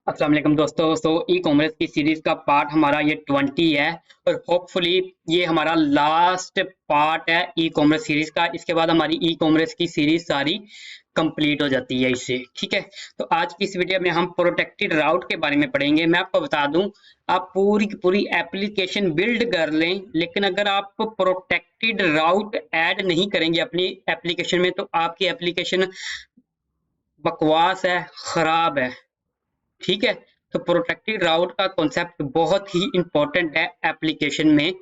अस्सलाम वालेकुम दोस्तों। ई कॉमर्स की सीरीज का पार्ट हमारा ये 20 है और होपफुली ये हमारा लास्ट पार्ट है ई कॉमर्स सीरीज का। इसके बाद हमारी ई कॉमर्स की सीरीज सारी कंप्लीट हो जाती है इससे। ठीक है, तो आज की इस वीडियो में हम प्रोटेक्टेड राउट के बारे में पढ़ेंगे। मैं आपको बता दूं, आप पूरी की पूरी एप्लीकेशन बिल्ड कर लें, लेकिन अगर आप प्रोटेक्टेड राउट ऐड नहीं करेंगे अपनी एप्लीकेशन में तो आपकी एप्लीकेशन बकवास है, खराब है। ठीक है, तो प्रोटेक्टेड राउट का कॉन्सेप्ट बहुत ही इंपॉर्टेंट है एप्लीकेशन में।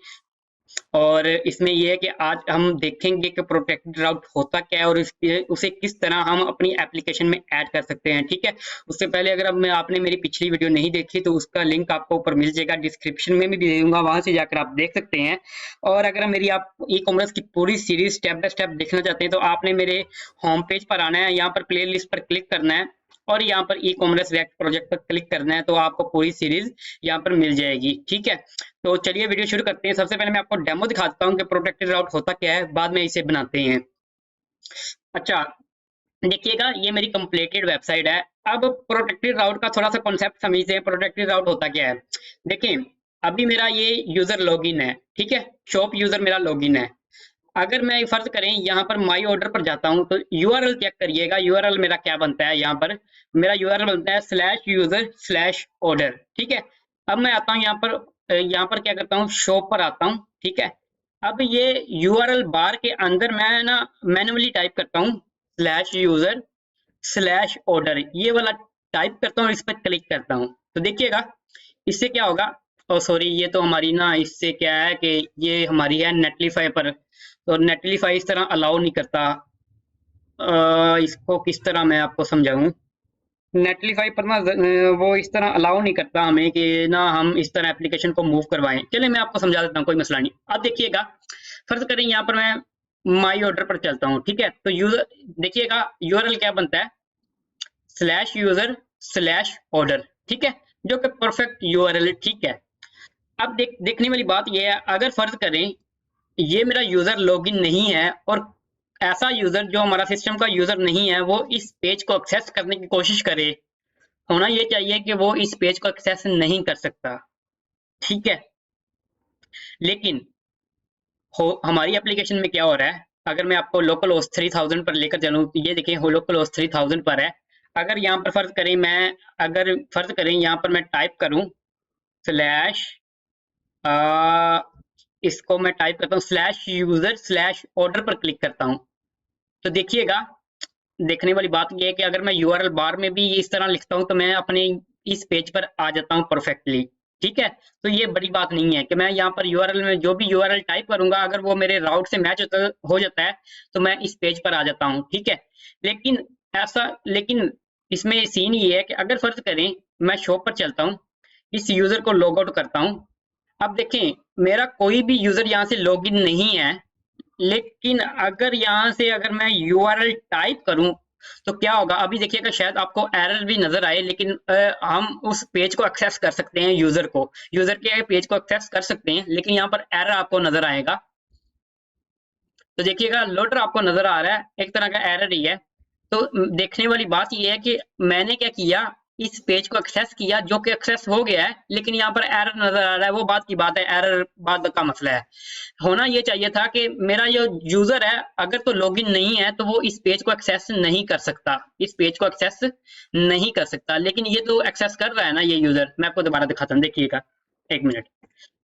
और इसमें यह है कि आज हम देखेंगे कि प्रोटेक्टेड राउट होता क्या है और उसे किस तरह हम अपनी एप्लीकेशन में ऐड कर सकते हैं। ठीक है, उससे पहले अगर अब मैं आपने मेरी पिछली वीडियो नहीं देखी तो उसका लिंक आपको ऊपर मिल जाएगा, डिस्क्रिप्शन में भी दे दूंगा, वहां से जाकर आप देख सकते हैं। और अगर मेरी आप ई कॉमर्स की पूरी सीरीज स्टेप बाय स्टेप देखना चाहते हैं तो आपने मेरे होम पेज पर आना है, यहाँ पर प्ले लिस्ट पर क्लिक करना है और यहाँ पर ई कॉमर्स रिएक्ट प्रोजेक्ट पर क्लिक करना है, तो आपको पूरी सीरीज यहाँ पर मिल जाएगी। ठीक है, तो चलिए वीडियो शुरू करते हैं। सबसे पहले मैं आपको डेमो दिखाता हूँ कि प्रोटेक्टेड राउट होता क्या है, बाद में इसे बनाते हैं। अच्छा, देखिएगा ये मेरी कंप्लीटेड वेबसाइट है। अब प्रोटेक्टेड राउट का थोड़ा सा कॉन्सेप्ट समझते हैं, प्रोटेक्टेड राउट होता क्या है। देखिए, अभी मेरा ये यूजर लॉगिन है। ठीक है, शॉप यूजर मेरा लॉगिन है। अगर मैं फर्ज करें यहाँ पर माई ऑर्डर पर जाता हूँ तो यूआरएल चेक करिएगा। यूआरएल मेरा क्या बनता है, यहाँ पर मेरा यूआरएल बनता है /user/order। ठीक है, अब मैं आता हूँ यहाँ पर क्या करता हूँ, शॉप पर आता हूँ। ठीक है, अब ये यूआरएल बार के अंदर मैं ना मैन्युअली टाइप करता हूँ /user/order, ये वाला टाइप करता हूँ, इस पर क्लिक करता हूँ तो देखिएगा इससे क्या होगा। और सॉरी, ये तो हमारी ना इससे क्या है कि ये हमारी है नेटलीफाई पर, तो नेटलीफाई इस तरह अलाउ नहीं करता। इसको किस तरह मैं आपको समझाऊं। नेटलीफाई पर ना वो इस तरह अलाउ नहीं करता हमें कि ना हम इस तरह एप्लीकेशन को मूव करवाएं। चलिए मैं आपको समझा देता हूँ, कोई मसला नहीं। अब देखिएगा, फर्ज करें यहाँ पर मैं माई ऑर्डर पर चलता हूँ। ठीक है, तो यूजर देखिएगा यूआरएल क्या बनता है, /user/order। ठीक है, जो कि परफेक्ट यूआरएल। ठीक है, अब देखने वाली बात यह है, अगर फर्ज करें ये मेरा यूजर लॉगिन नहीं है और ऐसा यूजर जो हमारा सिस्टम का यूजर नहीं है वो इस पेज को एक्सेस करने की कोशिश करे, होना ये चाहिए कि वो इस पेज को एक्सेस नहीं कर सकता। ठीक है, लेकिन हमारी एप्लीकेशन में क्या हो रहा है, अगर मैं आपको लोकल होस्ट 3000 पर लेकर चलूँ तो ये देखिए लोकल होस्ट 3000 पर है। अगर यहाँ पर फर्ज करें यहाँ पर मैं टाइप करूँ स्लैश, इसको मैं टाइप करता हूँ /user/order पर क्लिक करता हूँ तो देखिएगा, देखने वाली बात यह है कि अगर मैं यूआरएल बार में भी इस तरह लिखता हूं तो मैं अपने इस पेज पर आ जाता हूं परफेक्टली। ठीक है, तो ये बड़ी बात नहीं है कि मैं यहाँ पर यूआरएल में जो भी यूआरएल टाइप करूंगा अगर वो मेरे राउट से मैच हो जाता है तो मैं इस पेज पर आ जाता हूँ। ठीक है, लेकिन इसमें सीन ये है कि अगर फर्ज करें मैं शॉप पर चलता हूँ, इस यूजर को लॉग आउट करता हूँ। अब देखें, मेरा कोई भी यूजर यहाँ से लॉगिन नहीं है, लेकिन अगर यहाँ से अगर मैं यूआरएल टाइप करूं तो क्या होगा, अभी देखिएगा शायद आपको एरर भी नजर आए, लेकिन हम उस पेज को एक्सेस कर सकते हैं, यूजर के पेज को एक्सेस कर सकते हैं, लेकिन यहाँ पर एरर आपको नजर आएगा। तो देखिएगा लोडर आपको नजर आ रहा है, एक तरह का एरर ही है। तो देखने वाली बात यह है कि मैंने क्या किया, इस पेज को एक्सेस किया जो कि एक्सेस हो गया है, लेकिन यहाँ पर एरर नजर आ रहा है। वो बात की बात है, एरर बाद का मसला है। होना ये चाहिए था कि मेरा जो यूजर है अगर तो लॉगिन नहीं है तो वो इस पेज को एक्सेस नहीं कर सकता, इस पेज को एक्सेस नहीं कर सकता, लेकिन ये तो एक्सेस कर रहा है ना ये यूजर। मैं आपको दोबारा दिखाता हूँ, देखिएगा एक मिनट।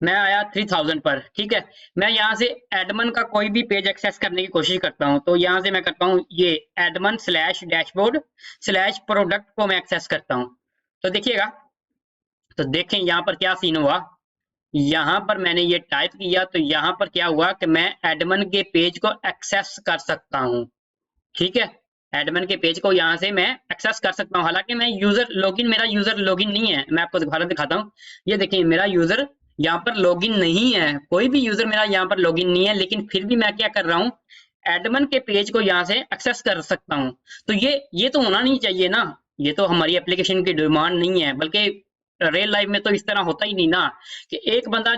मैं आया 3000 पर। ठीक है, मैं यहाँ से एडमन का कोई भी पेज एक्सेस करने की कोशिश करता हूँ तो यहाँ से मैं करता हूँ ये admin/dashboard/प्रोडक्ट को मैं एक्सेस करता हूँ तो देखिएगा, तो देखें यहाँ पर क्या सीन हुआ। यहाँ पर मैंने ये टाइप किया तो यहाँ पर क्या हुआ कि मैं एडमन के पेज को एक्सेस कर सकता हूँ। ठीक है, एडमिन के पेज को यहाँ से मैं एक्सेस कर सकता हूँ, हालांकि मेरा यूजर लॉगिन नहीं है। मैं आपको दोबारा दिखाता हूँ, ये देखिए मेरा यूजर यहाँ पर लॉगिन नहीं है, कोई भी यूजर मेरा यहाँ पर लॉगिन नहीं है, लेकिन फिर भी मैं क्या कर रहा हूँ, एडमिन के पेज को यहाँ से एक्सेस कर सकता हूँ। तो ये तो होना नहीं चाहिए ना, ये तो हमारी एप्लीकेशन की डिमांड नहीं है, बल्कि रियल लाइफ में तो इस तरह होता ही नहीं ना कि एक बंदा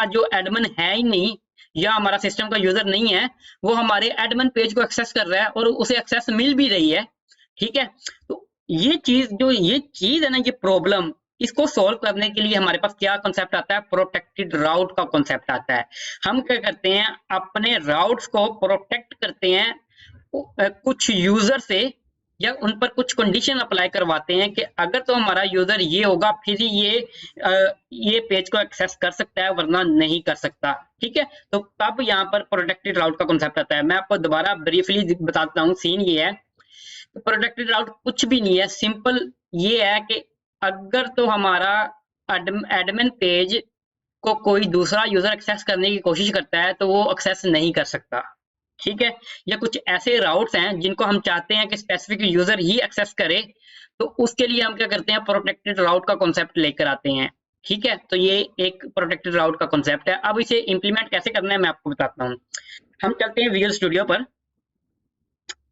जो एडमिन है ही नहीं या हमारा सिस्टम का यूजर नहीं है, वो हमारे एडमिन पेज को एक्सेस कर रहा है और उसे एक्सेस मिल भी रही है। ठीक है, तो ये चीज है ना, ये प्रॉब्लम, इसको सॉल्व करने के लिए हमारे पास क्या कॉन्सेप्ट आता है, प्रोटेक्टेड राउट का कॉन्सेप्ट आता है। हम क्या करते हैं, अपने राउट्स को प्रोटेक्ट करते हैं कुछ यूजर से, या उन पर कुछ कंडीशन अप्लाई करवाते हैं कि अगर तो हमारा यूजर ये होगा फिर ही ये पेज को एक्सेस कर सकता है, वरना नहीं कर सकता। ठीक है, तो तब यहाँ पर प्रोटेक्टेड राउट का कॉन्सेप्ट आता है। मैं आपको दोबारा ब्रीफली बताता हूँ। सीन ये है, प्रोटेक्टेड राउट कुछ भी नहीं है, सिंपल ये है कि अगर तो हमारा एडमिन पेज को कोई दूसरा यूजर एक्सेस करने की कोशिश करता है तो वो एक्सेस नहीं कर सकता। ठीक है, या कुछ ऐसे राउट्स हैं जिनको हम चाहते हैं कि स्पेसिफिक यूजर ही एक्सेस करे, तो उसके लिए हम क्या करते हैं, प्रोटेक्टेड राउट का कॉन्सेप्ट लेकर आते हैं। ठीक है, तो ये एक प्रोटेक्टेड राउट का कॉन्सेप्ट है। अब इसे इंप्लीमेंट कैसे करना है मैं आपको बताता हूँ। हम चलते हैं विजुअल स्टूडियो पर,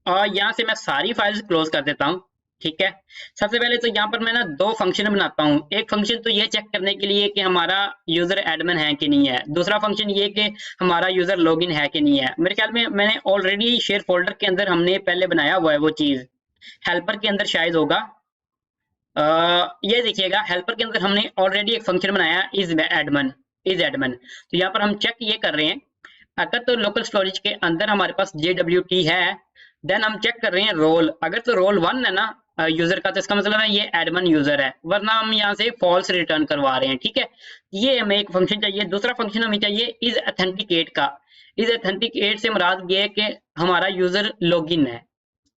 और यहाँ से मैं सारी फाइल्स क्लोज कर देता हूँ। ठीक है, सबसे पहले तो यहाँ पर मैं ना दो फंक्शन बनाता हूँ। एक फंक्शन तो ये चेक करने के लिए कि हमारा यूजर एडमिन है कि नहीं है, दूसरा फंक्शन ये कि हमारा यूजर लॉगिन है कि नहीं है। मेरे ख्याल में मैंने ऑलरेडी शेयर फोल्डर के अंदर हमने पहले बनाया हुआ है वो चीज, हेल्पर के अंदर शायद होगा। ये देखिएगा, हेल्पर के अंदर हमने ऑलरेडी एक फंक्शन बनाया इज एडमिन। तो यहाँ पर हम चेक ये कर रहे हैं, अगर तो लोकल स्टोरेज के अंदर हमारे पास JWT है, देन हम चेक कर रहे हैं रोल। अगर तो रोल 1 है ना यूजर का, तो इसका मतलब है ये एडमिन यूजर है, वरना हम यहाँ से फॉल्स रिटर्न करवा रहे हैं। ठीक है, ये हमें एक फंक्शन चाहिए। दूसरा फंक्शन हमें चाहिए इज ऑथेंटिकेट का। इज ऑथेंटिकेट से मुराद ये है कि हमारा यूजर लॉगिन है।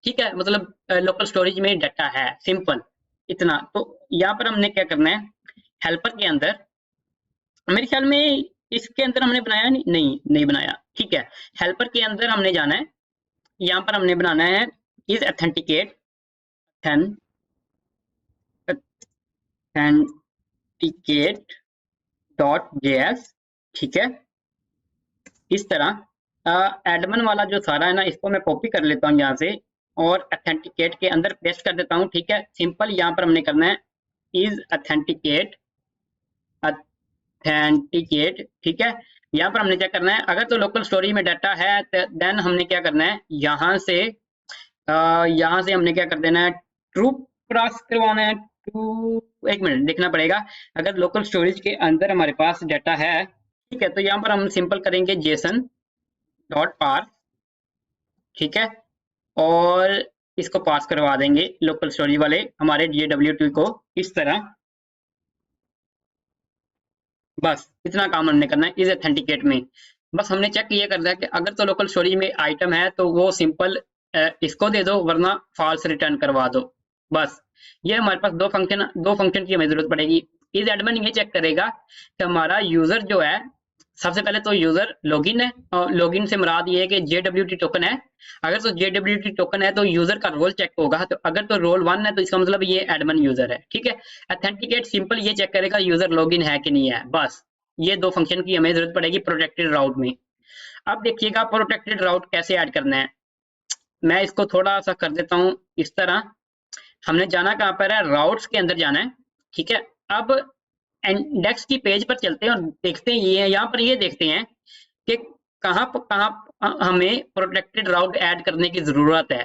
ठीक है, मतलब लोकल स्टोरेज में डाटा है, सिंपल इतना। तो यहाँ पर हमने क्या करना है, हेल्पर के अंदर, मेरे ख्याल में इसके अंदर हमने बनाया नहीं बनाया। ठीक है, हेल्पर के अंदर हमने जाना है, यहाँ पर हमने बनाना है इज ऑथेंटिकेट डॉट जेएस। ठीक है, इस तरह एडमिन वाला जो सारा है ना, इसको मैं कॉपी कर लेता हूँ यहाँ से और ऑथेंटिकेट के अंदर पेस्ट कर देता हूँ। ठीक है, सिंपल यहाँ पर हमने करना है इज ऑथेंटिकेट। ठीक है, यहाँ पर हमने क्या करना है, अगर तो लोकल स्टोरेज में डाटा है देन हमने क्या करना है, यहाँ से हमने क्या कर देना है, ट्रू क्रॉस करवाना है। टू, एक मिनट देखना पड़ेगा। अगर लोकल स्टोरेज के अंदर हमारे पास डाटा है, ठीक है, तो यहाँ पर हम सिंपल करेंगे जेसन डॉट पार्स। ठीक है, और इसको पास करवा देंगे लोकल स्टोरेज वाले हमारे JWT को, इस तरह। बस इतना काम हमने करना है इज ऑथेंटिकेट में। बस हमने चेक ये करना है कि अगर तो लोकल स्टोरेज में आइटम है तो वो सिंपल इसको दे दो, वरना फॉल्स रिटर्न करवा दो। बस ये हमारे पास दो फंक्शन की हमें जरूरत पड़ेगी। इज एडमिन ये चेक करेगा कि हमारा यूजर जो है, सबसे पहले तो यूजर लॉगिन है, और लॉगिन से मुराद ये है कि JWT टोकन है। अगर तो JWT टोकन है तो यूजर का रोल चेक होगा, तो अगर तो रोल 1 है तो इसका मतलब ये एडमिन यूजर है। ठीक है, ऑथेंटिकेट सिंपल ये चेक करेगा यूजर लॉगिन है कि नहीं है। बस ये दो फंक्शन की हमें जरूरत पड़ेगी प्रोटेक्टेड राउट में। अब देखिएगा प्रोटेक्टेड राउट कैसे ऐड करना है। मैं इसको थोड़ा सा कर देता हूँ इस तरह। हमने जाना कहाँ पर है, राउट्स के अंदर जाना है। ठीक है, अब इंडेक्स की पेज पर चलते हैं और देखते हैं, ये यहाँ पर ये देखते हैं कि कहाँ हमें प्रोटेक्टेड राउट ऐड करने की जरूरत है,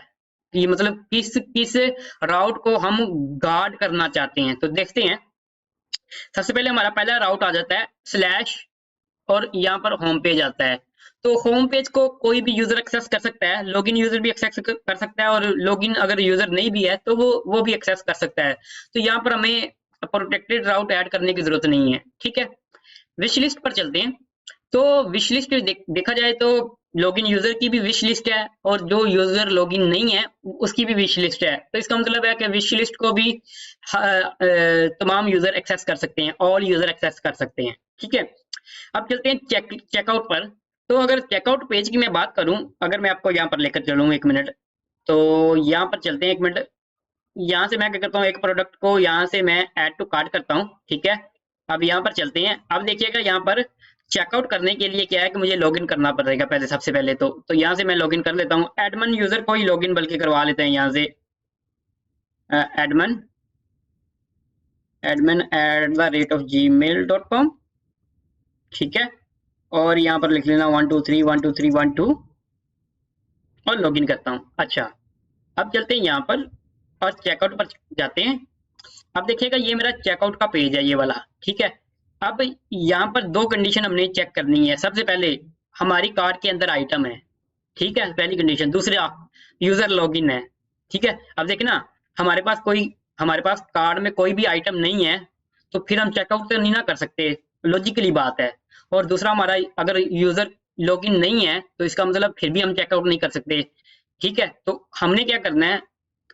कि मतलब किस किस राउट को हम गार्ड करना चाहते हैं। तो देखते हैं, सबसे पहले हमारा पहला राउट आ जाता है स्लैश, और यहाँ पर होम पेज आता है। तो होम पेज को कोई भी यूजर एक्सेस कर सकता है, लॉगिन यूजर भी एक्सेस कर सकता है, और लॉगिन अगर यूजर नहीं भी है तो वो भी एक्सेस कर सकता है। तो यहाँ पर हमें प्रोटेक्टेड राउट ऐड करने की जरूरत नहीं है। ठीक है, विश लिस्ट पर चलते हैं। तो विश लिस्ट देखा जाए तो लॉगिन यूजर की भी विश लिस्ट है, और जो यूजर लॉगिन नहीं है उसकी भी विश लिस्ट है। तो इसका मतलब है कि विश लिस्ट को भी तमाम यूजर एक्सेस कर सकते हैं, ऑल यूजर एक्सेस कर सकते हैं। ठीक है, अब चलते हैं चेकआउट पर। तो अगर चेकआउट पेज की मैं बात करूं, अगर मैं आपको यहाँ पर लेकर चलूँ एक मिनट, तो यहाँ पर चलते हैं एक मिनट। यहाँ से मैं क्या करता हूँ, एक प्रोडक्ट को यहाँ से मैं ऐड टू कार्ट करता हूँ। ठीक है, अब यहाँ पर चलते हैं। अब देखिएगा यहाँ पर चेकआउट करने के लिए क्या है कि मुझे लॉगिन करना पड़ेगा पहले, सबसे पहले तो यहाँ से मैं लॉगिन कर लेता हूँ। एडमिन यूजर को ही लॉगिन बल्कि करवा लेते हैं यहाँ से, admin@gmail.com। ठीक है, और यहाँ पर लिख लेना 123 123 12 और लॉगिन करता हूँ। अच्छा, अब चलते हैं यहाँ पर और चेकआउट पर जाते हैं। अब देखिएगा ये मेरा चेकआउट का पेज है ये वाला, ठीक है। अब यहाँ पर दो कंडीशन हमने चेक करनी है। सबसे पहले हमारी कार्ड के अंदर आइटम है, ठीक है, पहली कंडीशन। दूसरा यूजर लॉगिन है, ठीक है। अब देखना हमारे पास कार्ड में कोई भी आइटम नहीं है तो फिर हम चेकआउट तो नहीं ना कर सकते, लॉजिकली बात है। और दूसरा हमारा अगर यूजर लॉगिन नहीं है तो इसका मतलब फिर भी हम चेकआउट नहीं कर सकते, ठीक है। तो हमने क्या करना है,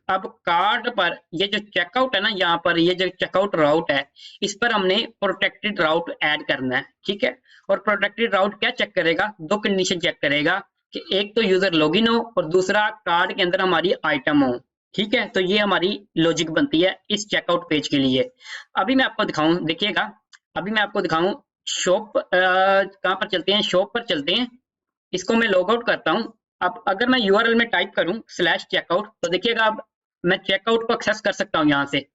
अब कार्ड पर ये जो चेकआउट है ना, यहाँ पर ये जो चेकआउट राउट है, इस पर हमने प्रोटेक्टेड राउट ऐड करना है, ठीक है। और प्रोटेक्टेड राउट क्या चेक करेगा, दो कंडीशन चेक करेगा कि एक तो यूजर लॉगिन हो और दूसरा कार्ड के अंदर हमारी आइटम हो, ठीक है। तो ये हमारी लॉजिक बनती है इस चेकआउट पेज के लिए। अभी मैं आपको दिखाऊं, देखिएगा अभी मैं आपको दिखाऊं शॉप, कहाँ पर चलते हैं, शॉप पर चलते हैं। इसको मैं लॉग आउट करता हूं। अब अगर मैं यूआरएल में टाइप करूं /checkout तो देखिएगा अब मैं चेकआउट को एक्सेस कर सकता हूं यहाँ से।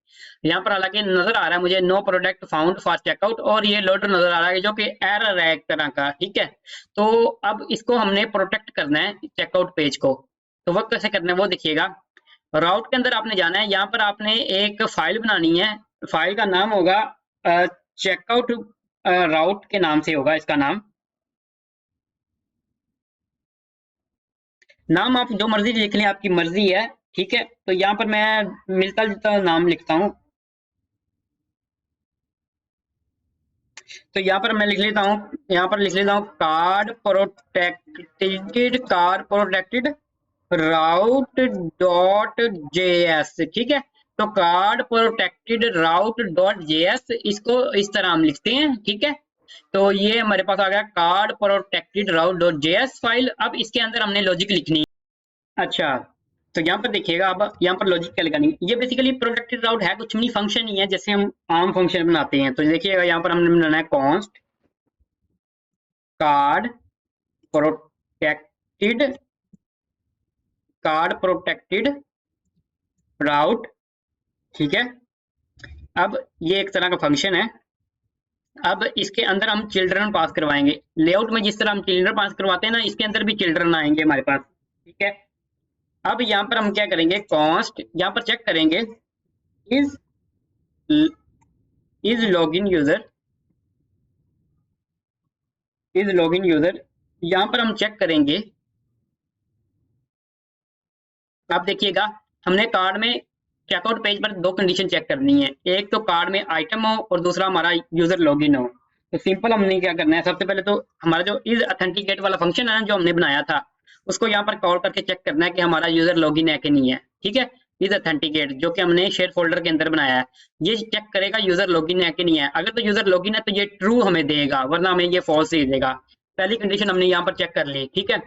यहाँ पर हालांकि नजर आ रहा है मुझे no product found for checkout, और ये लोडर नजर आ रहा है जो कि एरर है एक तरह का, ठीक है। तो अब इसको हमने प्रोटेक्ट करना है चेकआउट पेज को। तो वो कैसे करना है वो देखिएगा। राउट के अंदर आपने जाना है, यहाँ पर आपने एक फाइल बनानी है। फाइल का नाम होगा चेकआउट राउट के नाम से होगा इसका नाम। नाम आप जो मर्जी लिख लें, आपकी मर्जी है, ठीक है। तो यहाँ पर मैं मिलता जुलता नाम लिखता हूँ। तो यहाँ पर मैं लिख लेता हूँ, यहाँ पर लिख लेता हूँ कार्ड प्रोटेक्टेड राउट डॉट जेएस, ठीक है। तो कार्ड प्रोटेक्टेड राउट डॉट जेएस, इसको इस तरह हम लिखते हैं, ठीक है। तो ये हमारे पास आ गया कार्ड प्रोटेक्टेड राउट डॉट जेएस फाइल। अब इसके अंदर हमने लॉजिक लिखनी है। अच्छा, तो यहाँ पर देखिएगा, अब यहाँ पर लॉजिक क्या लगानी है। ये बेसिकली प्रोटेक्टेड राउट है, कुछ नहीं, फंक्शन ही है जैसे हम आम फंक्शन बनाते हैं। तो देखिएगा यहाँ पर हमने बनाना है कॉन्स्ट कार्ड प्रोटेक्टेड राउट, ठीक है। अब ये एक तरह का फंक्शन है। अब इसके अंदर हम चिल्ड्रन पास करवाएंगे। लेआउट में जिस तरह हम चिल्ड्रन पास करवाते हैं ना, इसके अंदर भी चिल्ड्रन आएंगे हमारे पास, ठीक है। अब यहाँ पर हम क्या करेंगे, कॉन्स्ट, यहाँ पर चेक करेंगे इज लॉगिन यूजर, यहाँ पर हम चेक करेंगे। आप देखिएगा हमने कार्ड में चेकआउट पेज पर दो कंडीशन चेक करनी है, एक तो कार्ड में आइटम हो और दूसरा हमारा यूजर लॉगिन हो। तो सिंपल हमने क्या करना है, सबसे पहले तो हमारा जो इज ऑथेंटिकेट वाला फंक्शन है ना जो हमने बनाया था, उसको यहाँ पर कॉल करके चेक करना है कि हमारा यूजर लॉगिन है कि नहीं है, ठीक है। इज ऑथेंटिकेट जो कि हमने शेयर फोल्डर के अंदर बनाया है, ये चेक करेगा यूजर लॉगिन है कि नहीं है। अगर तो यूजर लॉगिन है तो ये ट्रू हमें देगा, वरना हमें ये फॉल्स ही देगा। पहली कंडीशन हमने यहाँ पर चेक कर ली, ठीक है।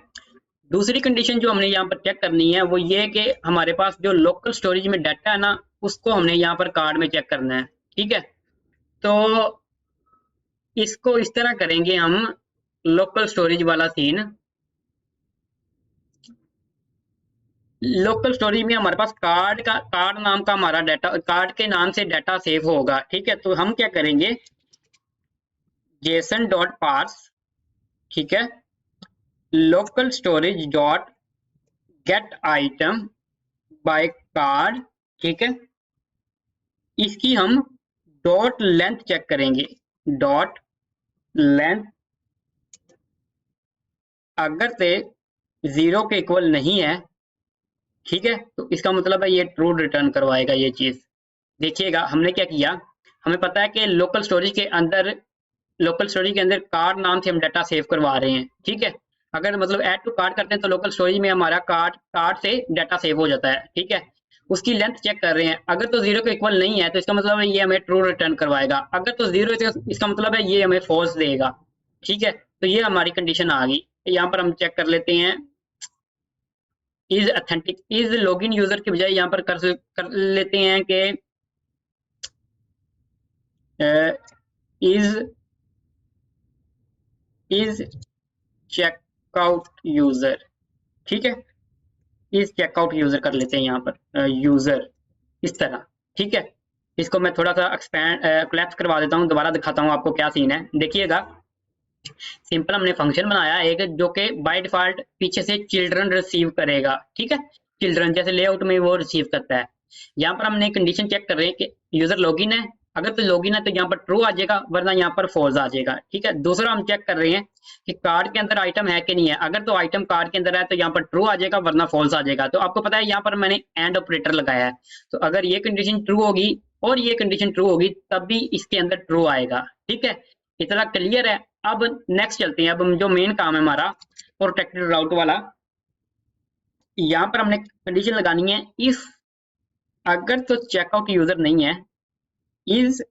दूसरी कंडीशन जो हमने यहाँ पर चेक करनी है वो ये कि हमारे पास जो लोकल स्टोरेज में डाटा है ना, उसको हमने यहाँ पर कार्ड में चेक करना है, ठीक है। तो इसको इस तरह करेंगे हम, लोकल स्टोरेज वाला सीन। लोकल स्टोरेज में हमारे पास कार्ड नाम का हमारा डाटा, कार्ड के नाम से डाटा सेव होगा, ठीक है। तो हम क्या करेंगे, जेसन डॉट पार्स, ठीक है, local storage dot gate item by card, ठीक है। इसकी हम डॉट लेंथ चेक करेंगे। डॉट लेंथ अगर से 0 के इक्वल नहीं है, ठीक है, तो इसका मतलब है ये ट्रू रिटर्न करवाएगा ये चीज। देखिएगा हमने क्या किया, हमें पता है कि लोकल स्टोरेज के अंदर कार्ड नाम से हम डाटा सेव करवा रहे हैं, ठीक है। अगर मतलब ऐड टू कार्ड करते हैं तो लोकल स्टोरेज में हमारा कार्ड से डाटा सेव हो जाता है, ठीक है। उसकी लेंथ चेक कर रहे हैं, अगर तो 0 के इक्वल नहीं है तो इसका मतलब है ये हमें ट्रू रिटर्न करवाएगा, अगर तो 0 है तो इसका मतलब है ये हमें फॉल्स देगा, ठीक है। तो ये हमारी कंडीशन आ गई। यहाँ पर हम चेक कर लेते हैं is authentic, is login user के बजाय यहाँ पर कर लेते हैं कि इज चेकआउट यूजर, ठीक है। इज चेकआउट यूजर कर लेते हैं यहाँ पर यूजर, इस तरह, ठीक है। इसको मैं थोड़ा सा एक्सपैंड कोलैप्स करवा देता हूँ, दोबारा दिखाता हूँ आपको क्या सीन है। देखिएगा सिंपल हमने फंक्शन बनाया एक जो कि बाय डिफॉल्ट पीछे से चिल्ड्रन रिसीव करेगा, ठीक है। चिल्ड्रन जैसे लेआउट में वो रिसीव करता है। यहाँ पर हमने कंडीशन चेक कर रहे हैं कि यूजर लॉगिन है, अगर तो लॉगिन है तो यहाँ पर ट्रू आ जाएगा, वरना यहाँ पर फॉल्स आ जाएगा। ठीक है, दूसरा हम चेक कर रहे हैं कि कार्ड के अंदर आइटम है कि नहीं है, अगर तो आइटम कार्ड के अंदर है तो यहाँ पर ट्रू आ जाएगा, वरना फॉल्स आ जाएगा। तो आपको पता है यहाँ पर मैंने एंड ऑपरेटर लगाया है, तो अगर ये कंडीशन ट्रू होगी और ये कंडीशन ट्रू होगी तब भी इसके अंदर ट्रू आएगा। ठीक है, इतना क्लियर है। अब नेक्स्ट चलते हैं, अब जो मेन काम है हमारा प्रोटेक्टेड राउट वाला, यहाँ पर हमने कंडीशन लगानी है इफ अगर तो चेकआउट यूजर नहीं है, इज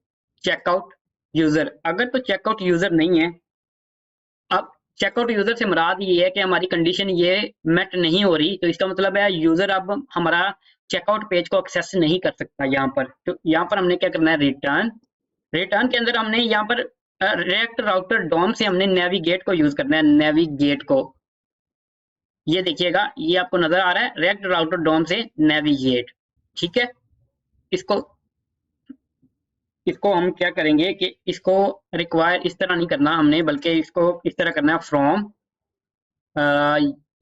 चेकआउट यूजर, अगर तो चेकआउट यूजर नहीं है। अब चेकआउट यूजर से मुराद ये है कि हमारी कंडीशन ये मेट नहीं हो रही, तो इसका मतलब है यूजर अब हमारा चेकआउट पेज को एक्सेस नहीं कर सकता यहाँ पर। तो यहाँ पर हमने क्या करना है, रिटर्न, रिटर्न के अंदर हमने यहाँ पर रिएक्ट राउटर डॉम से हमने नेविगेट को यूज करना है, नेविगेट को। ये देखिएगा, ये आपको नजर आ रहा है, रिएक्ट राउटर डॉम से नेविगेट। ठीक है, इसको इसको हम क्या करेंगे कि इसको रिक्वायर इस तरह नहीं करना हमने, बल्कि इसको इस तरह करना है, फ्रॉम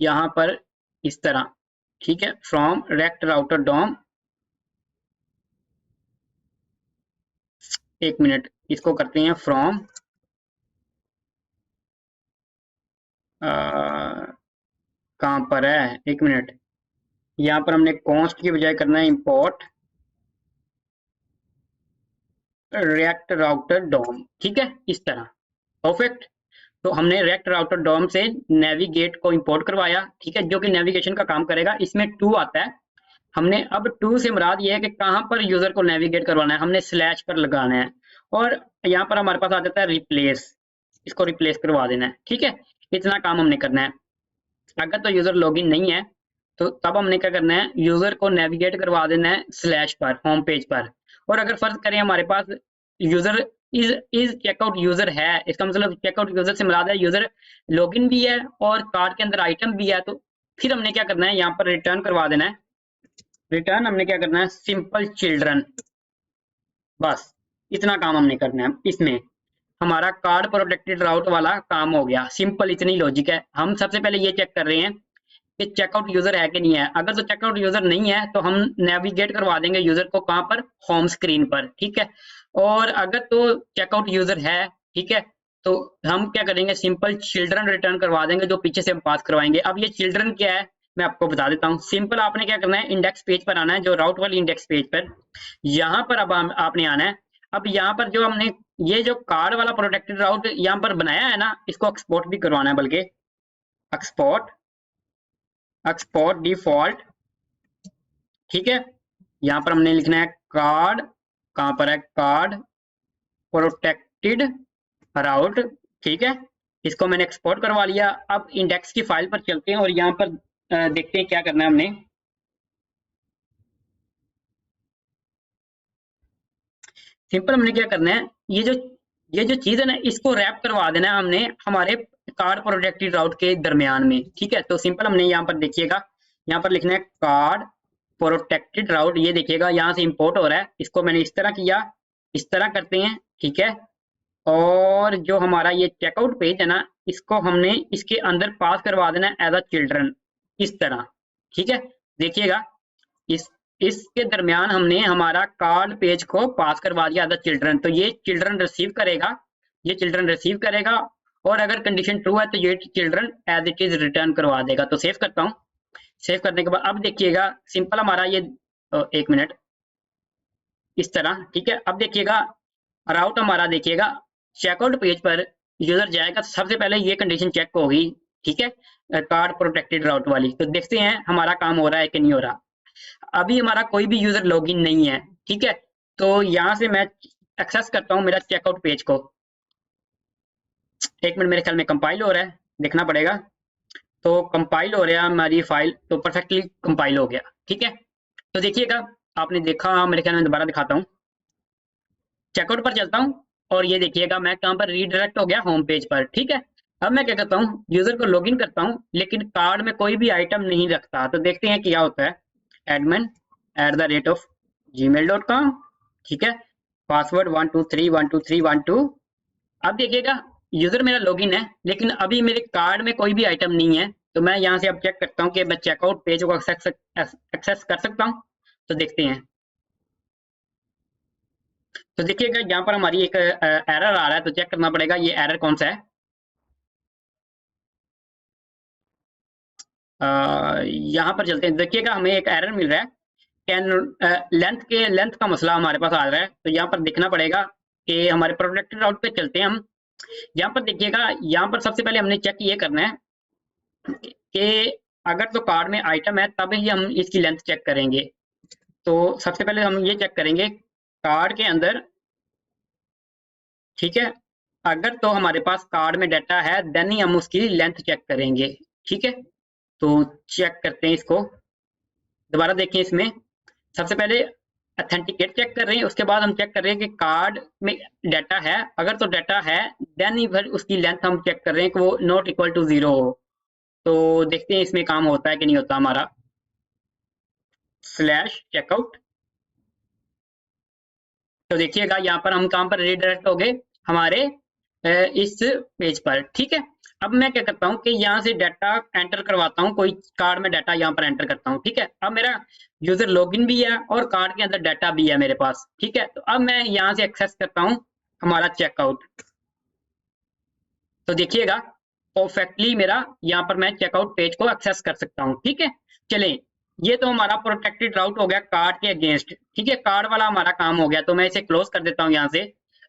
यहाँ पर इस तरह। ठीक है, फ्रॉम रेक्ट राउटर डॉम, एक मिनट, इसको करते हैं फ्रॉम कहाँ पर है, एक मिनट, यहाँ पर हमने कॉन्स्ट की बजाय करना है इंपोर्ट रिएक्ट राउटर डॉम। ठीक है, इस तरह, परफेक्ट। तो हमने रिएक्ट राउटर डॉम से नेविगेट को इंपोर्ट करवाया, ठीक है, जो कि नेविगेशन का काम करेगा। इसमें टू आता है, हमने अब टू से मुराद ये है कि कहाँ पर यूजर को नेविगेट करवाना है, हमने स्लैश पर लगाना है। और यहाँ पर हमारे पास आ जाता है रिप्लेस, इसको रिप्लेस करवा देना है। ठीक है, इतना काम हमने करना है। अगर तो यूजर लॉगिन नहीं है तो तब हमने क्या करना है, यूजर को नेविगेट करवा देना है स्लैश पर, होम पेज पर। और अगर फर्ज करें हमारे पास यूजर इज चेकआउट यूजर है, इसका मतलब चेकआउट यूजर से मुराद है यूजर लॉगिन भी है और कार्ड के अंदर आइटम भी है, तो फिर हमने क्या करना है, यहाँ पर रिटर्न करवा देना है। रिटर्न हमने क्या करना है, सिंपल चिल्ड्रन, बस इतना काम हमने करना है। इसमें हमारा कार्ड प्रोटेक्टेड राउट वाला काम हो गया, सिंपल इतनी लॉजिक है। हम सबसे पहले ये चेक कर रहे हैं कि चेकआउट यूजर है कि नहीं है, अगर तो चेकआउट यूजर नहीं है तो हम नेविगेट करवा देंगे यूजर को, कहाँ पर, होम स्क्रीन पर। ठीक है, और अगर तो चेकआउट यूजर है, ठीक है, तो हम क्या करेंगे, सिंपल चिल्ड्रन रिटर्न करवा देंगे, जो पीछे से हम पास करवाएंगे। अब ये चिल्ड्रन क्या है मैं आपको बता देता हूँ। सिंपल आपने क्या करना है, इंडेक्स पेज पर आना है, जो राउट वाली इंडेक्स पेज पर, यहाँ पर अब आपने आना है। अब यहाँ पर जो हमने ये जो कार्ड वाला प्रोटेक्टेड राउट यहाँ पर बनाया है ना, इसको एक्सपोर्ट भी करवाना है, बल्कि एक्सपोर्ट, एक्सपोर्ट डिफॉल्ट। ठीक है, यहाँ पर हमने लिखना है कार्ड, कहाँ पर है, कार्ड प्रोटेक्टेड राउट। ठीक है, इसको मैंने एक्सपोर्ट करवा लिया। अब इंडेक्स की फाइल पर चलते हैं और यहाँ पर देखते हैं क्या करना है हमने। सिंपल हमने क्या करना है, ये जो चीज है ना, इसको रैप करवा देना है हमने हमारे कार्ड प्रोटेक्टेड राउट के दरमियान में। ठीक है, तो सिंपल हमने यहाँ पर देखिएगा, यहाँ पर लिखना है कार्ड प्रोटेक्टेड राउट, ये देखिएगा यहाँ से इंपोर्ट हो रहा है, इसको मैंने इस तरह किया, इस तरह करते हैं। ठीक है, और जो हमारा ये चेकआउट पेज है ना, इसको हमने इसके अंदर पास करवा देना है एज अ चिल्ड्रन, इस तरह। ठीक है, देखिएगा, इस इसके दरमियान हमने हमारा कार्ड पेज को पास करवा दिया एज अ चिल्ड्रन, तो ये चिल्ड्रन रिसीव करेगा, ये चिल्ड्रन रिसीव करेगा, और अगर कंडीशन ट्रू है तो ये children as it is return करवा देगा। तो सेव करता हूँ, सेव करने के बाद अब देखिएगा सिंपल हमारा ये एक मिनट, इस तरह। ठीक है, अब देखिएगा राउट हमारा, देखिएगा चेकआउट पेज पर यूजर जाएगा, सबसे पहले ये कंडीशन चेक होगी। ठीक है, कार्ड प्रोटेक्टेड राउट वाली। तो देखते हैं हमारा काम हो रहा है कि नहीं हो रहा। अभी हमारा कोई भी यूजर लॉगिन नहीं है। ठीक है, तो यहाँ से मैं एक्सेस करता हूँ मेरा चेकआउट पेज को। एक मिनट, मेरे ख्याल में कंपाइल हो रहा है, देखना पड़ेगा। तो कंपाइल हो रहा है हमारी फाइल, तो परफेक्टली कंपाइल हो गया। ठीक है, तो देखिएगा, आपने देखा, मेरे ख्याल में दोबारा दिखाता हूँ, चेकआउट पर चलता हूँ और ये देखिएगा मैं कहाँ पर रीडायरेक्ट हो गया, होम पेज पर। ठीक है, अब मैं क्या करता हूँ, यूजर को लॉगिन करता हूँ लेकिन कार्ड में कोई भी आइटम नहीं रखता। तो देखते हैं क्या होता है, admin@gmail.com। ठीक है, पासवर्ड 123 123 12। अब देखिएगा यूजर मेरा लॉगिन है, लेकिन अभी मेरे कार्ड में कोई भी आइटम नहीं है। तो मैं यहाँ से अब चेक करता हूँ कि मैं चेकआउट पेज को एक्सेस कर सकता हूँ। तो देखते हैं। तो देखिएगा यहाँ पर हमारी एक एरर आ रहा है, तो चेक करना पड़ेगा ये एरर कौन सा है। यहाँ पर चलते हैं, देखिएगा हमें एक एरर मिल रहा है, कैन लेंथ का मसला हमारे पास आ रहा है। तो यहाँ पर देखना पड़ेगा कि हमारे प्रोटेक्टेड राउट पे चलते हैं हम। यहाँ पर देखिएगा, यहाँ पर सबसे पहले हमने चेक ये करना है कि अगर तो कार्ड में आइटम है तब ही हम इसकी लेंथ चेक करेंगे। तो सबसे पहले हम ये चेक करेंगे कार्ड के अंदर, ठीक है, अगर तो हमारे पास कार्ड में डाटा है देन ही हम उसकी लेंथ चेक करेंगे। ठीक है, तो चेक करते हैं इसको, दोबारा देखें। इसमें सबसे पहले अथेंटिकेट चेक कर रहे हैं, उसके बाद हम चेक कर रहे हैं कि कार्ड में डाटा है, अगर तो डाटा है देन ही फिर उसकी लेंथ हम चेक कर रहे हैं कि वो नॉट इक्वल टू 0 हो। तो देखते हैं इसमें काम होता है कि नहीं होता हमारा। स्लैश चेकआउट, तो देखिएगा यहाँ पर हम कहाँ पर रीडायरेक्ट हो गए, हमारे इस पेज पर। ठीक है, अब मैं क्या करता हूँ कि यहाँ से डाटा एंटर करवाता हूँ, कोई कार्ड में डाटा यहाँ पर एंटर करता हूँ। ठीक है, अब मेरा यूजर लॉगिन भी है और कार्ड के अंदर डाटा भी है मेरे पास। ठीक है, तो अब मैं यहाँ से एक्सेस करता हूँ हमारा चेकआउट। तो देखिएगा परफेक्टली मेरा यहाँ पर मैं चेकआउट पेज को एक्सेस कर सकता हूँ। ठीक है, चले, ये तो हमारा प्रोटेक्टेड राउट हो गया कार्ड के अगेंस्ट। ठीक है, कार्ड वाला हमारा काम हो गया, तो मैं इसे क्लोज कर देता हूँ यहाँ से।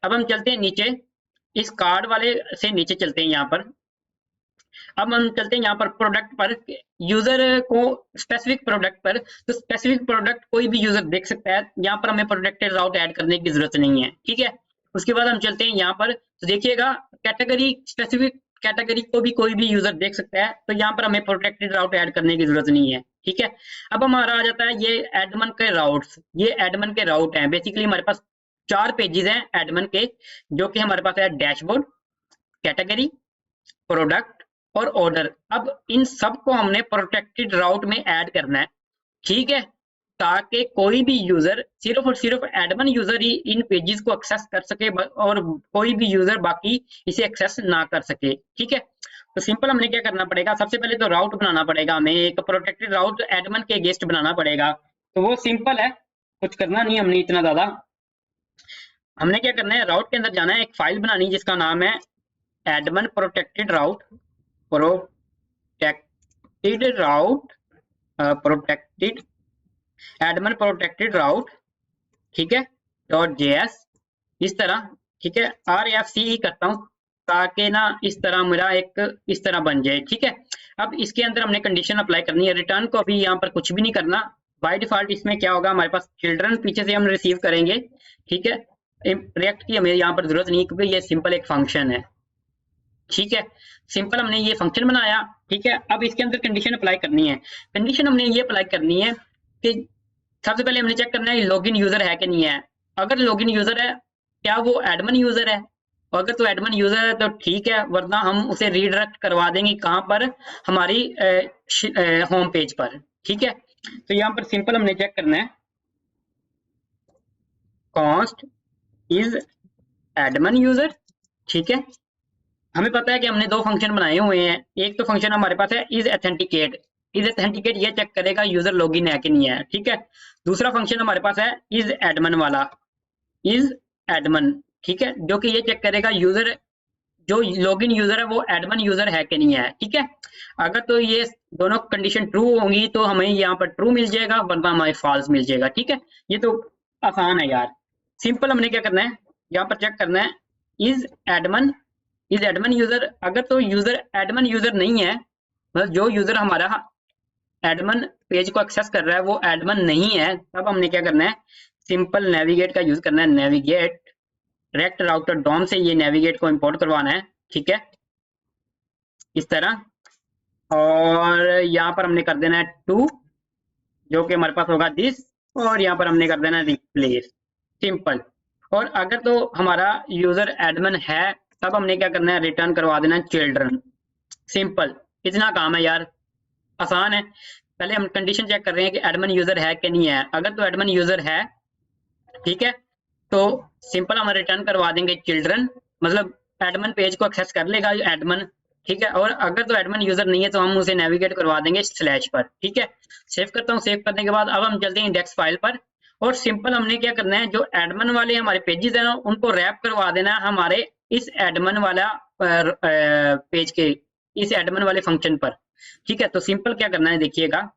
अब हम चलते हैं नीचे, इस कार्ड वाले से नीचे चलते हैं यहाँ पर। अब हम चलते हैं यहाँ पर प्रोडक्ट पर, यूजर को स्पेसिफिक प्रोडक्ट पर। तो स्पेसिफिक प्रोडक्ट कोई भी यूजर देख सकता है, यहाँ पर हमें प्रोटेक्टेड राउट ऐड करने की जरूरत नहीं है। ठीक है, उसके बाद हम चलते हैं यहाँ पर, तो देखिएगा कैटेगरी, स्पेसिफिक कैटेगरी को भी कोई भी यूजर देख सकता है, तो यहाँ पर हमें प्रोटेक्टेड राउट ऐड करने की जरूरत नहीं है। ठीक है, अब हमारा आ जाता है ये एडमन के राउट्स। ये एडमन के राउट हैं, बेसिकली हमारे पास 4 पेजेस हैं एडमन के, जो कि हमारे पास है डैशबोर्ड, कैटेगरी, प्रोडक्ट और ऑर्डर। अब इन सब को हमने प्रोटेक्टेड राउट में ऐड करना है। ठीक है, ताकि कोई भी यूजर, सिर्फ और सिर्फ एडमिन यूजर ही इन पेजेस को एक्सेस कर सके और कोई भी यूजर बाकी इसे एक्सेस ना कर सके। ठीक है, तो सिंपल हमने क्या करना पड़ेगा, सबसे पहले तो राउट बनाना पड़ेगा, हमें एक प्रोटेक्टेड राउट एडमिन के अगेंस्ट बनाना पड़ेगा। तो वो सिंपल है, कुछ करना नहीं हमने इतना ज्यादा। हमने क्या करना है, राउट के अंदर जाना है, एक फाइल बनानी जिसका नाम है एडमिन प्रोटेक्टेड राउट, प्रोटेक्टेड राउट, प्रोटेक्टेड एडमिन प्रोटेक्टेड राउट। ठीक है, .js इस तरह। ठीक है, RFC करता हूँ ताकि ना इस तरह मेरा एक इस तरह बन जाए। ठीक है, अब इसके अंदर हमने कंडीशन अप्लाई करनी है, रिटर्न को अभी यहाँ पर कुछ भी नहीं करना। बाय डिफॉल्ट इसमें क्या होगा, हमारे पास चिल्ड्रन पीछे से हम रिसीव करेंगे। ठीक है, रिएक्ट की हमें यहाँ पर जरूरत नहीं, क्योंकि ये सिंपल एक फंक्शन है। ठीक है, सिंपल हमने ये फंक्शन बनाया। ठीक है, अब इसके अंदर कंडीशन अप्लाई करनी है। कंडीशन हमने ये अप्लाई करनी है कि सबसे पहले हमने चेक करना है लॉगिन यूजर है कि नहीं है। अगर लॉगिन यूजर है, क्या वो एडमिन यूजर है? अगर तो एडमिन यूजर है तो ठीक है, वरना हम उसे रीडायरेक्ट करवा देंगे कहाँ पर, हमारी होम पेज पर। ठीक है, तो यहाँ पर सिंपल हमने चेक करना है कॉन्स्ट इज एडमिन यूजर। ठीक है, हमें पता है कि हमने 2 फंक्शन बनाए हुए हैं। एक तो फंक्शन हमारे पास है इज ऑथेंटिकेट, इज ऑथेंटिकेट ये चेक करेगा यूजर लॉगिन है कि नहीं है। ठीक है, दूसरा फंक्शन हमारे पास है इज एडमिन वाला, इज एडमिन। ठीक है, जो कि ये चेक करेगा यूजर, जो लॉगिन यूजर है वो एडमिन यूजर है कि नहीं है। ठीक है, अगर तो ये दोनों कंडीशन ट्रू होंगी तो हमें यहाँ पर ट्रू मिल जाएगा, वरना हमें फॉल्स मिल जाएगा। ठीक है, ये तो आसान है यार। सिंपल हमने क्या करना है, यहाँ पर चेक करना है is admin, is admin user. अगर तो यूजर एडमिन यूजर नहीं है, मतलब जो यूजर हमारा एडमिन पेज को एक्सेस कर रहा है वो एडमिन नहीं है, तब हमने क्या करना है, सिंपल नेविगेट का यूज करना है। नेविगेट रेक्ट राउटर डॉम से ये नेविगेट को इंपोर्ट करवाना है। ठीक है, इस तरह, और यहाँ पर हमने कर देना है टू, जो कि हमारे पास होगा दिस, और यहाँ पर हमने कर देना है रिप्लेस। सिंपल। और अगर तो हमारा यूजर एडमिन है तब हमने क्या करना है, रिटर्न करवा देना है चिल्ड्रन। सिंपल, इतना काम है यार, आसान है। पहले हम कंडीशन चेक कर रहे हैं कि एडमिन यूजर है कि नहीं है। अगर तो एडमिन यूजर है, ठीक है, तो सिंपल हम रिटर्न करवा देंगे चिल्ड्रन, मतलब एडमिन पेज को एक्सेस कर लेगा एडमिन। ठीक है। और अगर तो एडमिन यूजर नहीं है तो हम उसे नेविगेट करवा देंगे स्लैश पर, ठीक है। सेव करता हूँ। सेव करने के बाद अब हम चलते हैं इंडेक्स फाइल पर, और सिंपल हमने क्या करना है, जो एडमिन वाले हमारे पेजेस है ना उनको रैप करवा देना है हमारे इस एडमिन वाला पेज के, इस एडमिन वाले फंक्शन पर, ठीक है। तो सिंपल क्या करना है देखिएगा,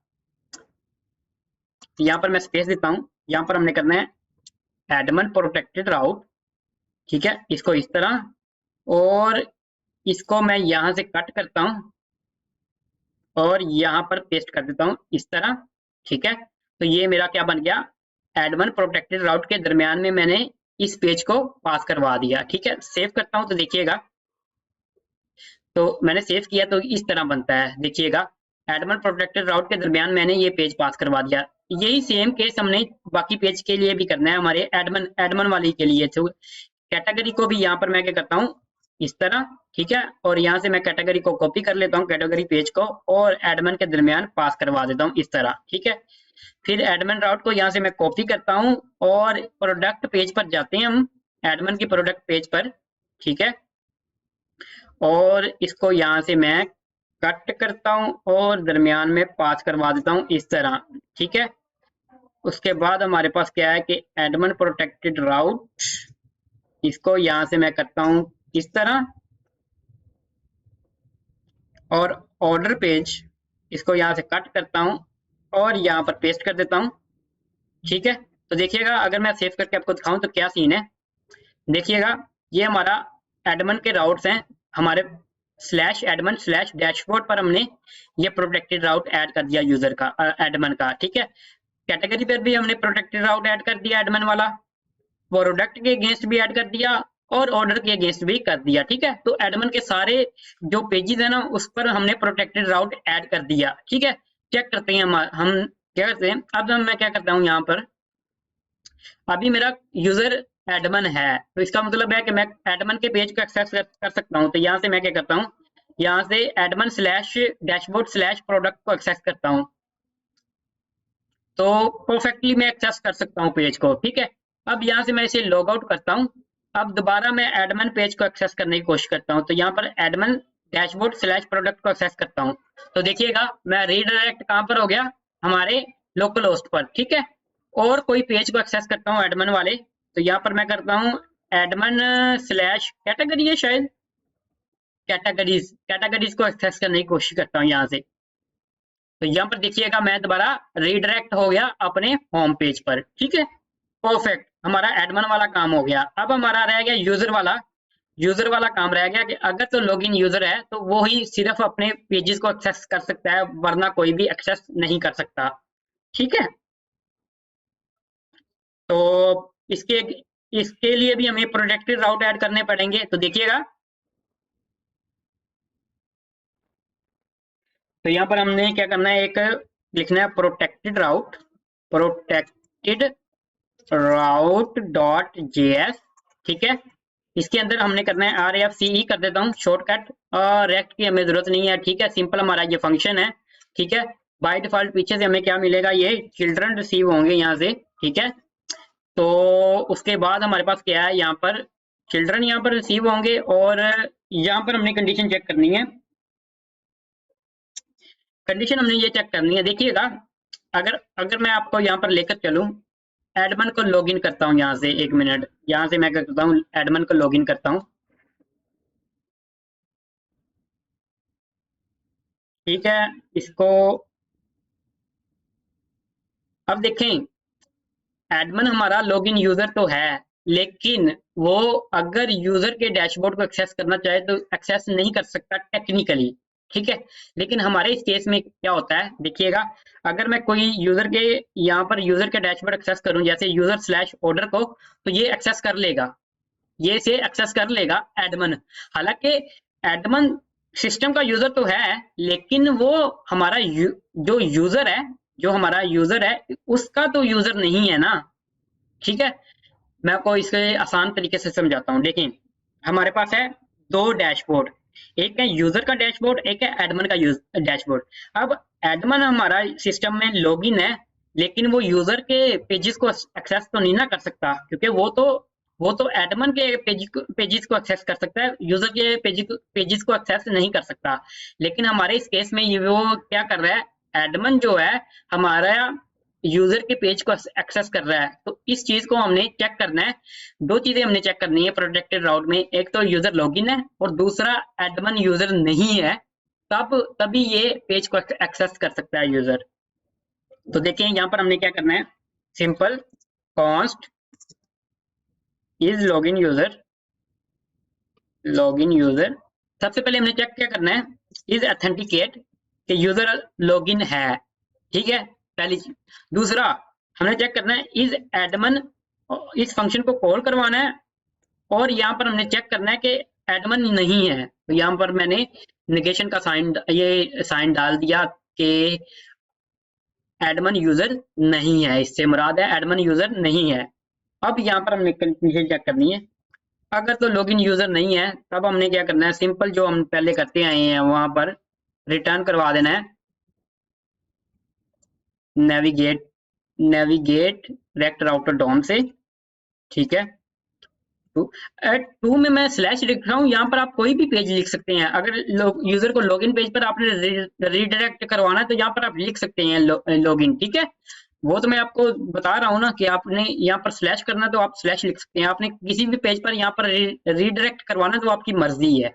यहाँ पर मैं स्पेस देता हूँ, यहाँ पर हमने करना है एडमिन प्रोटेक्टेड राउट, ठीक है। इसको इस तरह, और इसको मैं यहाँ से कट करता हूँ और यहाँ पर पेस्ट कर देता हूँ इस तरह, ठीक है। तो ये मेरा क्या बन गया, एडमिन प्रोटेक्टेड राउट के दरमियान में मैंने इस पेज को पास करवा दिया, ठीक है। सेव करता हूँ तो देखिएगा, तो मैंने सेव किया तो इस तरह बनता है, देखिएगा एडमिन प्रोटेक्टेड राउट के दरमियान मैंने ये पेज पास करवा दिया। यही सेम केस हमने बाकी पेज के लिए भी करना है, हमारे एडमिन एडमिन वाली के लिए। तो कैटेगरी को भी यहाँ पर मैं क्या करता हूँ इस तरह, ठीक है। और यहाँ से मैं कैटेगरी को कॉपी कर लेता हूँ, कैटेगरी पेज को, और एडमिन के दरमियान पास करवा देता हूँ इस तरह, ठीक है। फिर एडमिन राउट को यहाँ से मैं कॉपी करता हूँ और प्रोडक्ट पेज पर जाते हैं हम, एडमिन की प्रोडक्ट पेज पर, ठीक है। और इसको यहाँ से मैं कट करता हूँ और दरमियान में पास करवा देता हूँ इस तरह, ठीक है। उसके बाद हमारे पास क्या है कि एडमिन प्रोटेक्टेड राउट, इसको यहाँ से मैं करता हूँ इस तरह, और ऑर्डर पेज इसको यहाँ से कट करता हूँ और यहाँ पर पेस्ट कर देता हूँ, ठीक है। तो देखिएगा अगर मैं सेव करके आपको दिखाऊं तो क्या सीन है, देखिएगा ये हमारा एडमिन के राउट्स हैं, हमारे स्लैश एडमिन स्लैश डैशबोर्ड पर हमने ये प्रोटेक्टेड राउट ऐड कर दिया यूजर का, एडमिन का, ठीक है। कैटेगरी पर भी हमने प्रोटेक्टेड राउट ऐड कर दिया एडमिन वाला, प्रोडक्ट के अगेंस्ट भी ऐड कर दिया और ऑर्डर के अगेंस्ट भी कर दिया, ठीक है। तो एडमिन के सारे जो पेजेस है ना उस पर हमने प्रोटेक्टेड राउट ऐड कर दिया, ठीक है। चेक करते हैं हम क्या करते हैं, अब मैं क्या करता हूँ यहाँ पर, अभी मेरा यूजर एडमिन है तो इसका मतलब है कि मैं एडमिन के पेज को एक्सेस कर सकता हूँ। तो यहाँ से मैं क्या करता हूँ, यहाँ से admin slash dashboard slash product को एक्सेस करता हूँ, तो परफेक्टली मैं एक्सेस कर सकता हूँ पेज को, ठीक है। अब यहाँ से मैं इसे लॉग आउट करता हूँ, अब दोबारा मैं एडमिन पेज को एक्सेस करने की कोशिश करता हूँ, तो यहाँ पर एडमिन डैशबोर्ड स्लैश प्रोडक्ट को एक्सेस करता हूँ। तो देखिएगा मैं रीडायरेक्ट कहाँ पर हो गया, हमारे लोकल होस्ट पर, ठीक है। और कोई पेज को एक्सेस करता हूँ एडमिन वाले, तो यहाँ पर मैं करता हूँ एडमिन स्लैश कैटेगरी है शायद, कैटेगरीज कैटेगरीज को एक्सेस करने की कोशिश करता हूँ यहाँ से। तो यहाँ पर देखिएगा मैं दोबारा रीडायरेक्ट हो गया अपने होम पेज पर, ठीक है। परफेक्ट, हमारा एडमिन वाला काम हो गया। अब हमारा रह गया यूजर वाला काम रह गया कि अगर तो लॉगिन यूजर है तो वो ही सिर्फ अपने पेजेस को एक्सेस कर सकता है, वरना कोई भी एक्सेस नहीं कर सकता, ठीक है। तो इसके इसके लिए भी हमें प्रोटेक्टेड राउट ऐड करने पड़ेंगे। तो देखिएगा, तो यहाँ पर हमने क्या करना है, एक लिखना है प्रोटेक्टेड राउट डॉट जेएस, ठीक है। इसके अंदर हमने करना है RFCE कर देता हूँ शॉर्टकट, और रेक्ट की हमें जरूरत नहीं है, ठीक है। सिंपल हमारा ये फंक्शन है, ठीक है। बाय डिफॉल्ट पीछे से हमें क्या मिलेगा, ये चिल्ड्रन रिसीव होंगे यहाँ से, ठीक है। तो उसके बाद हमारे पास क्या है, यहाँ पर चिल्ड्रन यहाँ पर रिसीव होंगे, और यहाँ पर हमने कंडीशन चेक करनी है, कंडीशन हमने ये चेक करनी है। देखिएगा अगर अगर मैं आपको यहाँ पर लेकर चलूँ, एडमिन को लॉगिन करता हूँ यहाँ से, एक मिनट, यहाँ से मैं क्या करता हूँ एडमिन को लॉगिन करता हूँ, ठीक है। इसको अब देखें, एडमिन हमारा लॉगिन यूजर तो है, लेकिन वो अगर यूजर के डैशबोर्ड को एक्सेस करना चाहे तो एक्सेस नहीं कर सकता टेक्निकली, ठीक है। लेकिन हमारे इस केस में क्या होता है, देखिएगा अगर मैं कोई यूजर के यहाँ पर यूजर के डैशबोर्ड एक्सेस करूं, जैसे यूजर स्लैश ऑर्डर को, तो ये एक्सेस कर लेगा, ये से एक्सेस कर लेगा एडमिन। हालांकि एडमिन सिस्टम का यूजर तो है, लेकिन वो हमारा जो यूजर है, जो हमारा यूजर है उसका तो यूजर नहीं है ना, ठीक है। मैं आपको इसे आसान तरीके से समझाता हूँ। देखिए हमारे पास है दो डैशबोर्ड, एक है यूजर का डैशबोर्ड, एक है एडमिन का डैशबोर्ड। अब एडमिन हमारा सिस्टम में लॉगिन है, लेकिन वो यूजर के पेजेस को एक्सेस तो नहीं ना कर सकता, क्योंकि वो तो वो तो एडमन के पेजेस को एक्सेस कर सकता है, यूजर के पेजेस को एक्सेस नहीं कर सकता। लेकिन हमारे इस केस में ये वो क्या कर रहा है, एडमन जो है हमारा यूजर के पेज को एक्सेस कर रहा है। तो इस चीज को हमने चेक करना है, दो चीजें हमने चेक करनी है प्रोटेक्टेड राउट में, एक तो यूजर लॉगिन है और दूसरा एडमन यूजर नहीं है, तभी ये पेज को एक्सेस कर सकता है यूजर। तो देखिए यहाँ पर हमने क्या करना है, simple const is login user. सबसे पहले हमने चेक क्या करना है, इज ऑथेंटिकेट कि यूजर लॉगिन है, ठीक है, पहली चीज। दूसरा हमने चेक करना है इज एडमन, इस फंक्शन को कॉल करवाना है, और यहाँ पर हमने चेक करना है कि एडमन नहीं है। तो यहाँ पर मैंने नेगेशन का साइन डाल दिया कि एडमन यूजर नहीं है, इससे मुराद है एडमन यूजर नहीं है। अब यहाँ पर हमने कंडीशन चेक करनी है, अगर तो लॉगिन यूजर नहीं है तब हमने क्या करना है, सिंपल जो हम पहले करते आए हैं वहां पर रिटर्न करवा देना है नेविगेट रेक्ट राउटर डॉम से, ठीक है। टू में मैं स्लैश लिख रहा हूँ, यहाँ पर आप कोई भी पेज लिख सकते हैं। अगर यूजर को लॉगिन पेज पर आपने रीडायरेक्ट करवाना है तो यहाँ पर आप लिख सकते हैं लॉगिन, ठीक है। वो तो मैं आपको बता रहा हूँ ना कि आपने यहाँ पर स्लैश करना है तो आप स्लैश लिख सकते हैं, आपने किसी भी पेज पर यहाँ पर रीडायरेक्ट करवाना है तो आपकी मर्जी है।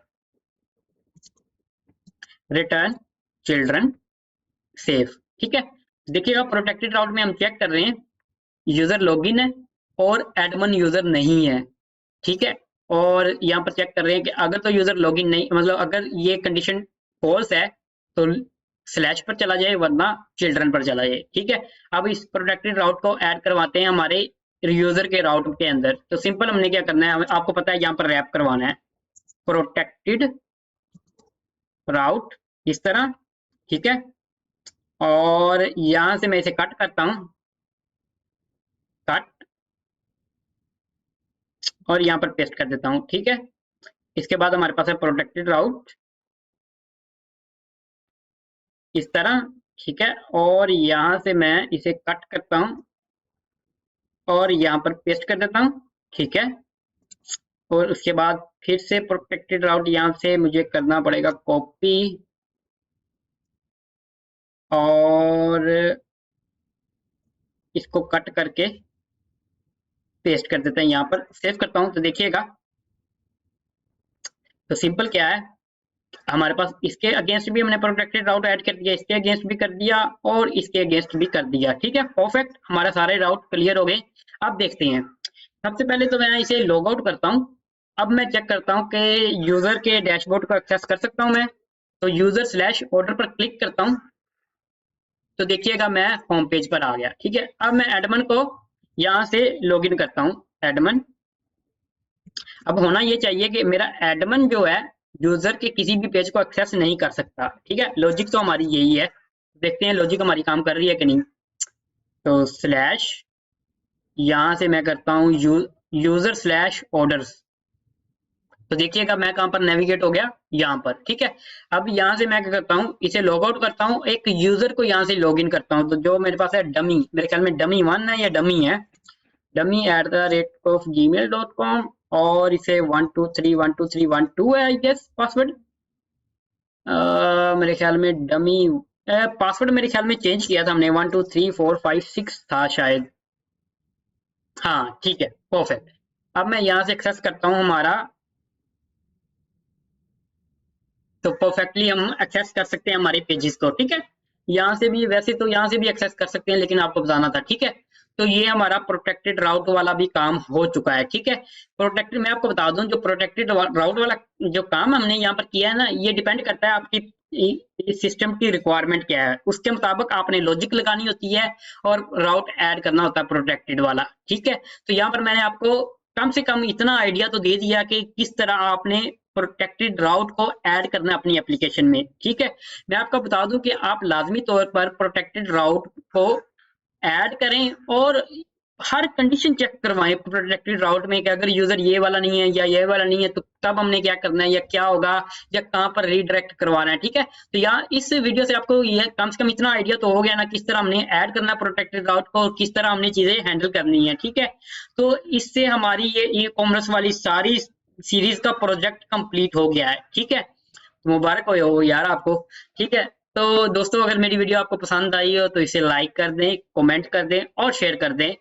रिटर्न चिल्ड्रन सेफ, ठीक है। देखिएगा प्रोटेक्टेड राउट में हम चेक कर रहे हैं यूजर लॉगिन है और एडमन यूजर नहीं है, ठीक है। और यहाँ पर चेक कर रहे हैं कि अगर तो यूजर लॉगिन नहीं, मतलब अगर ये कंडीशन फॉल्स है तो स्लैश पर चला जाए वरना चिल्ड्रन पर चला जाए, ठीक है। अब इस प्रोटेक्टेड राउट को ऐड करवाते हैं हमारे यूजर के राउट के अंदर। तो सिंपल हमने क्या करना है, आपको पता है यहाँ पर रैप करवाना है प्रोटेक्टेड राउट इस तरह, ठीक है। और यहां से मैं इसे कट करता हूं, कट, और यहाँ पर पेस्ट कर देता हूं, ठीक है। इसके बाद हमारे पास है प्रोटेक्टेड राउट इस तरह, ठीक है। और यहां से मैं इसे कट करता हूं और यहाँ पर पेस्ट कर देता हूं, ठीक है। और उसके बाद फिर से प्रोटेक्टेड राउट यहाँ से मुझे करना पड़ेगा कॉपी, और इसको कट करके पेस्ट कर देते हैं, यहाँ पर सेव करता हूं। तो देखिएगा, तो सिंपल क्या है, हमारे पास इसके अगेंस्ट भी हमने प्रोटेक्टेड राउट ऐड कर दिया, इसके अगेंस्ट भी कर दिया और इसके अगेंस्ट भी कर दिया, ठीक है। परफेक्ट, हमारा सारे राउट क्लियर हो गए। अब देखते हैं, सबसे पहले तो मैं इसे लॉग आउट करता हूँ। अब मैं चेक करता हूँ कि यूजर के डैशबोर्ड को एक्सेस कर सकता हूँ मैं। तो यूजर स्लैश ऑर्डर पर क्लिक करता हूँ, तो देखिएगा मैं होम पेज पर आ गया, ठीक है। अब मैं एडमन को यहाँ से लॉगिन करता हूँ, एडमन। अब होना ये चाहिए कि मेरा एडमन जो है यूजर के किसी भी पेज को एक्सेस नहीं कर सकता, ठीक है। लॉजिक तो हमारी यही है, देखते हैं लॉजिक हमारी काम कर रही है कि नहीं। तो स्लैश यहाँ से मैं करता हूँ यूजर स्लैश ऑर्डर्स, तो देखिएगा मैं कहाँ पर नेविगेट हो गया, यहाँ पर, ठीक है। अब यहाँ से मैं क्या करता हूँ, इसे लॉग आउट करता हूँ, एक यूजर को यहाँ से लॉग इन करता हूँ। तो जो मेरे पास है डमी, मेरे ख्याल में डमी 1 है या डमी है, dummy@gmail.com, और इसे 12312 है आई गेस पासवर्ड। मेरे ख्याल में डमी पासवर्ड मेरे ख्याल में चेंज किया था हमने, 123456 था शायद, हाँ ठीक है, परफेक्ट। अब मैं यहाँ से एक्सेस करता हूँ हमारा, तो परफेक्टली हम एक्सेस कर सकते हैं हमारे पेजेस को, ठीक है। यहाँ से भी, वैसे तो यहाँ से भी एक्सेस कर सकते हैं लेकिन आपको बताना था, ठीक है। तो ये हमारा प्रोटेक्टेड राउट वाला भी काम हो चुका है, ठीक है। प्रोटेक्टेड, मैं आपको बता दूं, जो प्रोटेक्टेड राउट वाला जो काम हमने यहाँ पर किया है ना, ये डिपेंड करता है आपकी सिस्टम की रिक्वायरमेंट क्या है, उसके मुताबिक आपने लॉजिक लगानी होती है और राउट ऐड करना होता है प्रोटेक्टेड वाला, ठीक है। तो यहाँ पर मैंने आपको कम से कम इतना आइडिया तो दे दिया कि किस तरह आपने प्रोटेक्टेड राउट को ऐड करना है अपनी एप्लीकेशन में, ठीक है। मैं आपको बता दूं कि आप लाजमी तौर पर प्रोटेक्टेड राउट को ऐड करें और हर कंडीशन चेक करवाएं प्रोटेक्टेड राउट में कि अगर यूजर ये वाला नहीं है या ये वाला नहीं है तो तब हमने क्या करना है या क्या होगा या कहाँ पर रीडायरेक्ट करवाना है। ठीक है, तो यहाँ इस वीडियो से आपको ये कम से कम इतना आइडिया तो हो गया ना किस तरह हमने ऐड करना है प्रोटेक्टेड राउट को और किस तरह हमने चीजें हैंडल करनी है। ठीक है, तो इससे हमारी ये ई कॉमर्स वाली सारी सीरीज का प्रोजेक्ट कंप्लीट हो गया है। ठीक है, मुबारक हो यार आपको। ठीक है, तो दोस्तों अगर मेरी वीडियो आपको पसंद आई हो तो इसे लाइक कर दें, कमेंट कर दें और शेयर कर दें।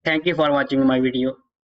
Thank you for watching my video.